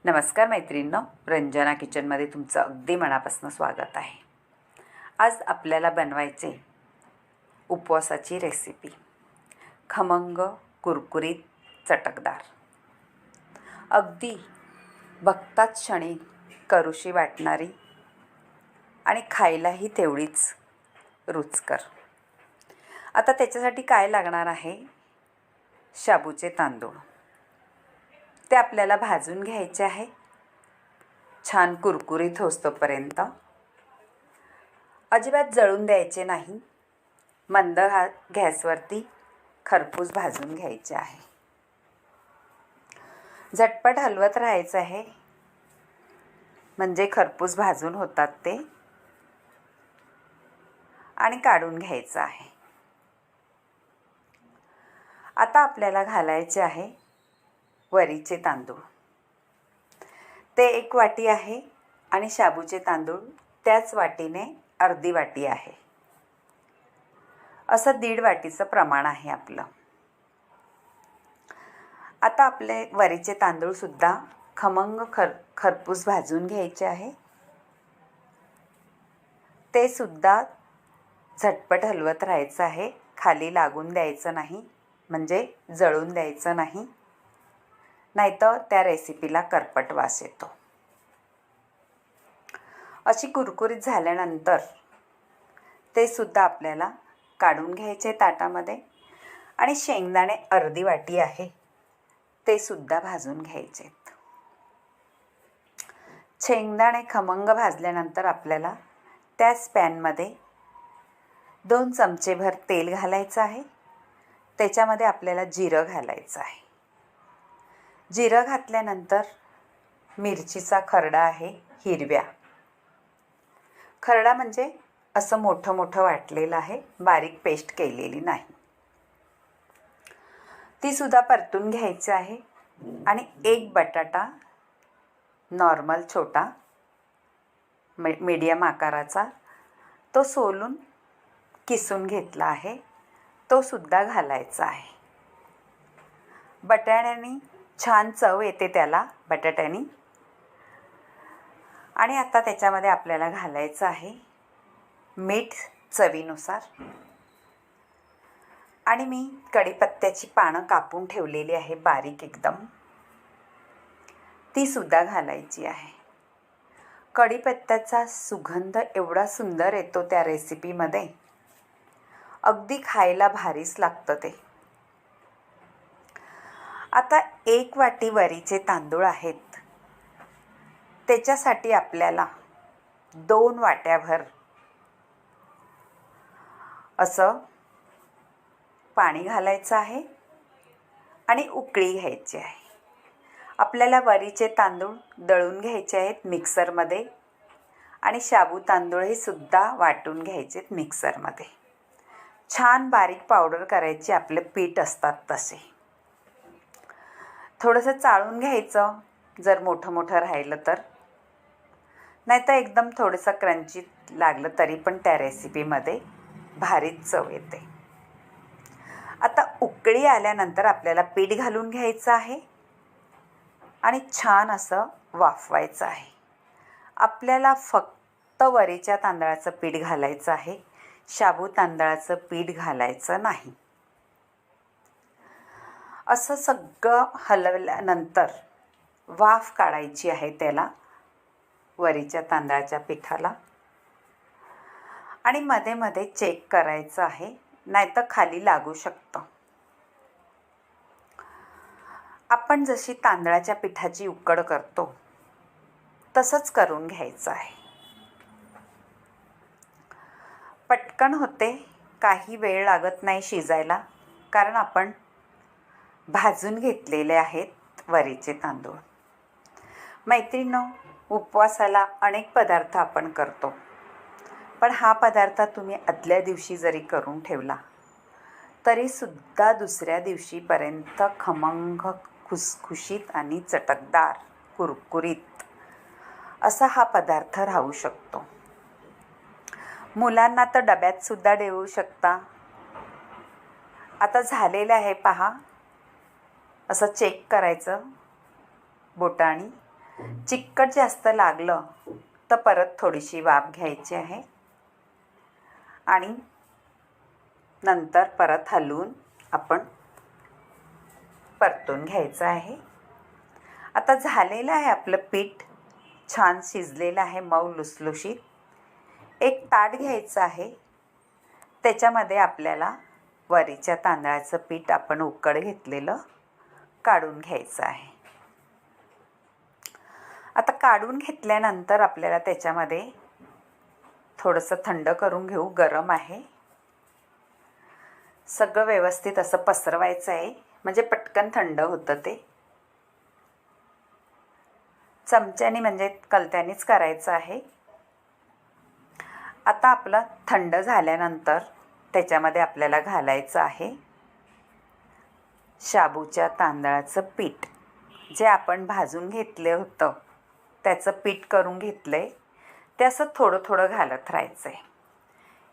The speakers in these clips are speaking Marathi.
नमस्कार मैत्रिणींनो, रंजना किचनमध्ये तुमचं अगदी मनापासून स्वागत आहे। आज आपल्याला बनवायचे उपवासाची रेसिपी, खमंग कुरकुरीत चटकदार, अगदी बघताच क्षणी करूशी वाटणारी आणि खायलाही तेवढीच रुचकर। आता त्याच्यासाठी काय लागणार आहे? शाबूचे तांदूळ। ते आपल्याला भाजून घ्यायचे आहे, छान कुरकुरीत होईपर्यंत। अजिबात जळून द्यायचे नाही, मंद गॅसवरती खरपूस भाजून घ्यायचे आहे। झटपट हलवत राहायचं आहे, म्हणजे खरपूस भाजून होतात ते, आणि काढून घ्यायचं आहे। आता आपल्याला घालायचे आहे वरीचे तांदूळ। ते 1 वाटी आहे आणि शाबूचे तांदूळ त्याच वाटीने अर्धी वाटी आहे, असं 1.5 वाटीचं प्रमाण आहे आपलं। आता आपले वरीचे तांदूळ सुद्धा खमंग खरपूस भाजून घ्यायचे आहे। ते सुद्धा झटपट हलवत राहायचं आहे, खाली लागून द्यायचं नाही, म्हणजे जळून द्यायचं नाही, नाहीतर त्या रेसिपीला करपट वास येतो। अशी कुरकुरीत झाल्यानंतर ते सुद्धा आपल्याला काढून घ्यायचे ताटामध्ये, आणि शेंगदाणे अर्धी वाटी आहे ते सुद्धा भाजून घ्यायचे। शेंगदाणे खमंग भाजल्यानंतर आपल्याला त्याच पॅनमध्ये 2 चमचेभर तेल घालायचं आहे। त्याच्यामध्ये आपल्याला जिरं घालायचं आहे। जिरं घातल्यानंतर मिरचीचा खरडा आहे, हिरव्या खरडा म्हणजे असं मोठं मोठं वाटलेलं आहे, बारीक पेस्ट केलेली नाही। ती सुद्धा परतून घ्यायची आहे। आणि 1 बटाटा नॉर्मल छोटा मीडियम आकाराचा, तो सोलून किसून घेतला आहे, तो सुद्धा घालायचा आहे। बटाट्याने छान चव येते त्याला, बटाट्याने। आणि आता त्याच्यामध्ये आपल्याला घालायचं आहे मीठ चवीनुसार, आणि मी कढीपत्त्याची पानं कापून ठेवलेली आहे बारीक एकदम, ती सुद्धा घालायची आहे। कढीपत्त्याचा सुगंध एवढा सुंदर येतो त्या रेसिपीमध्ये, अगदी खायला भारीच लागतं ते। आता 1 वाटी वरीचे तांदूळ आहेत, त्याच्यासाठी आपल्याला 2 वाट्याभर असं पाणी घालायचं आहे आणि उकळी घ्यायची आहे। आपल्याला वरीचे तांदूळ दळून घ्यायचे आहेत मिक्सरमध्ये, आणि शाबू तांदूळ हे सुद्धा वाटून घ्यायचे आहेत मिक्सरमध्ये। छान बारीक पावडर करायची, आपले पीठ असतात तसे। थोडंसं चाळून घ्यायचं जर मोठं मोठं राहिलं तर, नाहीतर एकदम थोडंसं क्रंची लागलं तरी पण त्या रेसिपीमध्ये भारीच चव येते। आता उकळी आल्यानंतर आपल्याला पीठ घालून घ्यायचं आहे आणि छान असं वाफवायचं आहे। आपल्याला फक्त वरीच्या तांदळाचं पीठ घालायचं आहे, शाबू तांदळाचं पीठ घालायचं नाही। असं सगळं हलवल्यानंतर वाफ काढायची आहे त्याला, वरीच्या तांदळाच्या पिठाला, आणि मध्ये मध्ये चेक करायचं आहे, नाहीतर खाली लागू शकतं। आपण जशी तांदळाच्या पिठाची उकड करतो तसंच करून घ्यायचं आहे। पटकन होते, काही वेळ लागत नाही शिजायला, कारण आपण भाजून घेतलेले आहेत वरीचे तांदूळ। मैत्रिणींनो, उपवासाला अनेक पदार्थ आपण करतो, पण हा पदार्थ तुम्ही आदल्या दिवशी जरी करून ठेवला तरीसुद्धा दुसऱ्या दिवशीपर्यंत खमंग खुसखुशीत आणि चटकदार कुरकुरीत असा हा पदार्थ राहू शकतो। मुलांना तर डब्यातसुद्धा देऊ शकता। आता झालेलं आहे पहा, असं चेक करायचं बोटाने, चिकट जास्त लागलं तर परत थोडीशी वाफ घ्यायची आहे आणि नंतर परत हलवून आपण परतून घ्यायचं आहे। आता झालेलं आहे आपलं पीठ, छान शिजलेलं आहे, मऊ लुसलुशीत। एक ताट घ्यायचं आहे, त्याच्यामध्ये आपल्याला वरीच्या तांदळाचं पीठ आपण उकड घेतलेलं काढून घ्यायचं आहे। आता काढून घेतल्यानंतर आपल्याला त्याच्यामध्ये थोडंसं थंड करून घेऊ, गरम आहे। सगळं व्यवस्थित असं पसरवायचं आहे, म्हणजे पटकन थंड होतं ते। चमच्याने म्हणजे कलत्यानेच करायचं आहे। आता आपलं थंड झाल्यानंतर त्याच्यामध्ये आपल्याला घालायचं आहे शाबूच्या तांदळाचं पीठ, जे आपण भाजून घेतलं होतं त्याचं पीठ करून घेतलंय, ते असं थोडं थोडं घालत राहायचं आहे।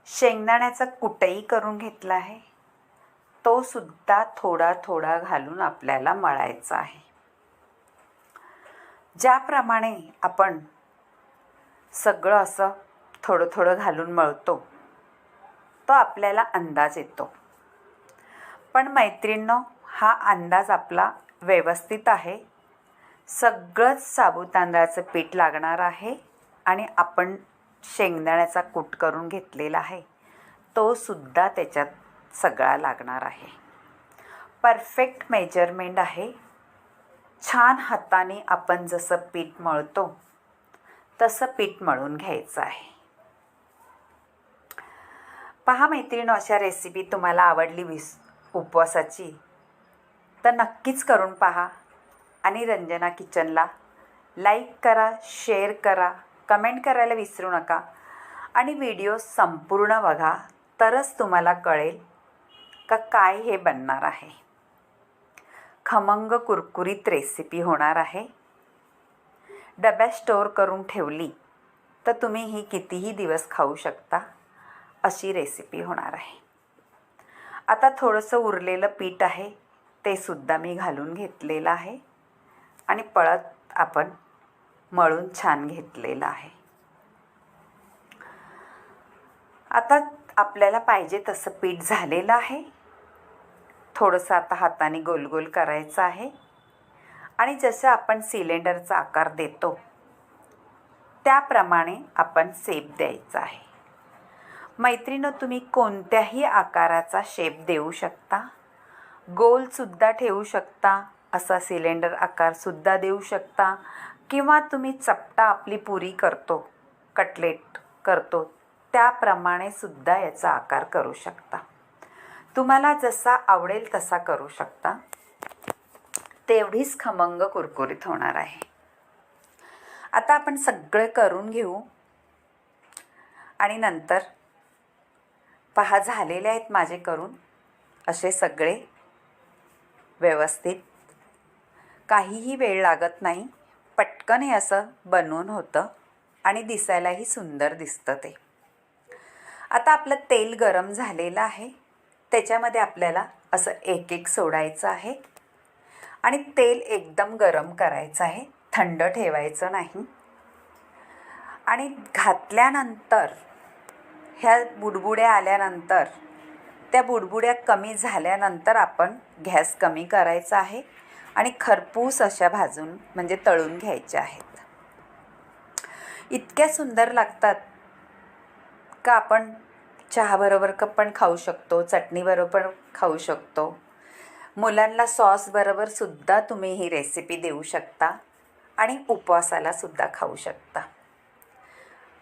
शेंगदाण्याचा कुटही करून घेतला आहे, तो सुद्धा थोडा थोडा घालून आपल्याला मळायचा आहे। ज्याप्रमाणे आपण सगळं असं थोडं थोडं घालून मळतो तो आपल्याला अंदाज येतो। पण मैत्रिणींनो, हा अंदाज आपला व्यवस्थित आहे। सगळंच साबूत तांदळाचं पीठ लागणार आहे आणि आपण शेंगदाण्याचा कूट करून घेतलेला आहे तो सुद्धा त्याच्यात सगळा लागणार आहे। परफेक्ट मेजरमेंट आहे। छान हाताने आपण जसं पीठ मळतो तसं पीठ मळून घ्यायचं आहे। पहा मैत्रिणींनो, अशा रेसिपी तुम्हाला आवडली उपवासाची तर नक्कीच करून पहा आणि रंजना किचनला लाईक करा, शेअर करा, कमेंट करायला विसरू नका आणि व्हिडिओ संपूर्ण बघा, तरच तुम्हाला कळेल का काय हे बनणार आहे। खमंग कुरकुरीत रेसिपी होणार आहे। डब्यात स्टोअर करून ठेवली तर तुम्ही ही कितीही दिवस खाऊ शकता, अशी रेसिपी होणार आहे। आता थोडंसं उरलेलं पीठ आहे, ते सुद्धा मी घालून घेतलेलं आहे आणि पळत आपण मळून छान घेतलेलं आहे। आता आपल्याला पाहिजे तसं पीठ झालेलं आहे। थोडंसं आता हाताने गोल गोल करायचं आहे आणि जसं आपण सिलेंडरचा आकार देतो त्याप्रमाणे आपण शेप द्यायचा आहे। मैत्रिणींनो, तुम्ही कोणत्याही आकाराचा शेप देऊ शकता, गोलसुद्धा ठेवू शकता, असा सिलेंडर आकारसुद्धा देऊ शकता, किंवा तुम्ही चपटा आपली पुरी करतो, कटलेट करतो त्याप्रमाणे सुद्धा याचा आकार करू शकता। तुम्हाला जसा आवडेल तसा करू शकता, तेवढीच खमंग कुरकुरीत होणार आहे। आता आपण सगळे करून घेऊ आणि नंतर पहा, झालेले आहेत माझे करून असे सगळे व्यवस्थित। काहीही वेळ लागत नाही, पटकन हे असं बनवून होतं आणि दिसायलाही सुंदर दिसतं ते। आता आपलं तेल गरम झालेलं आहे, त्याच्यामध्ये आपल्याला असं एक एक सोडायचं आहे आणि तेल एकदम गरम करायचं आहे, थंड ठेवायचं नाही। आणि घातल्यानंतर ह्या बुडबुड्या आल्यानंतर, त्या बुडबुड्या कमी झाल्यानंतर आपण गॅस कमी करायचा आहे आणि खरपूस अशा भाजून म्हणजे तळून घ्यायच्या आहेत। इतक्या सुंदर लागतात का आपण चहाबरोबर पण खाऊ शकतो, चटणीबरोबर पण खाऊ शकतो, मुलांना सॉसबरोबर सुद्धा तुम्ही ही रेसिपी देऊ शकता आणि उपवासाला सुद्धा खाऊ शकता।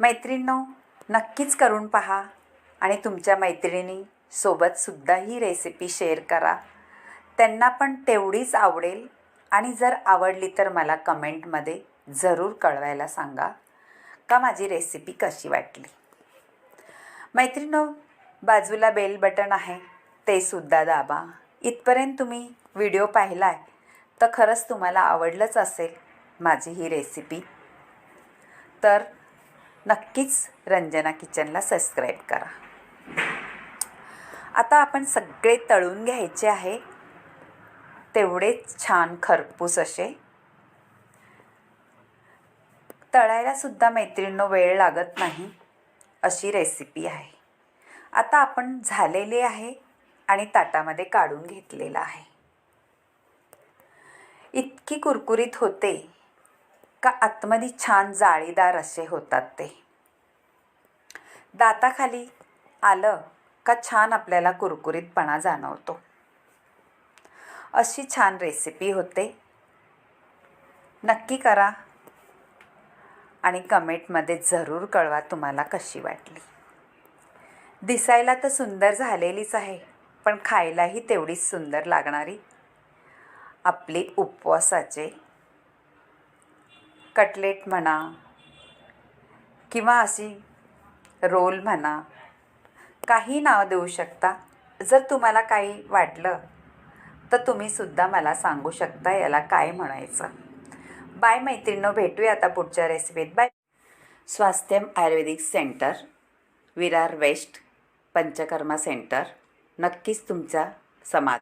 मैत्रिणींनो, नक्कीच करून पहा आणि तुमच्या मैत्रिणीसोबत सुद्धा ही रेसिपी शेअर करा, त्यांना पण तेवढीच आवडेल। आणि जर आवडली तर मला कमेंटमध्ये जरूर कळवायला सांगा का माझी रेसिपी कशी वाटली। मैत्रिणींनो, बाजूला बेल बटन आहे, ते सुद्धा दाबा। इथपर्यंत तुम्ही व्हिडिओ पाहिला आहे तर खरंच तुम्हाला आवडलंच असेल माझी ही रेसिपी, तर नक्कीच रंजना किचनला सबस्क्राईब करा। आता आपण सगळे तळून घ्यायचे आहे, तेवढेच छान खरपूस असे। तळायलासुद्धा मैत्रिणींनो वेळ लागत नाही अशी रेसिपी आहे. आता आपण झालेली आहे आणि ताटामध्ये काढून घेतलेला आहे. इतकी कुरकुरीत होते का आतमध्ये छान जाळीदार असे होतात ते. दाताखाली आलं का छान आपल्याला कुरकुरीतपणा जाणवतो. अशी छान रेसिपी होते. नक्की करा आणि कमेंटमध्ये जरूर कळवा तुम्हाला कशी वाटली. दिसायला तर सुंदर झालेलीच आहे, पण खायलाही तेवढीच सुंदर लागणारी आपली उपवासाचे कटलेट म्हणा किंवा अशी रोल म्हणा, काही नाव देऊ शकता. जर तुम्हाला काही वाटलं तर तुम्हीसुद्धा मला सांगू शकता याला काय म्हणायचं. बाय मैत्रिणींनो, भेटूया आता पुढच्या रेसिपीत. Bye. Swasthyam Ayurvedic centre, Virar west, Panchakarma centre नक्कीच तुमचा समाज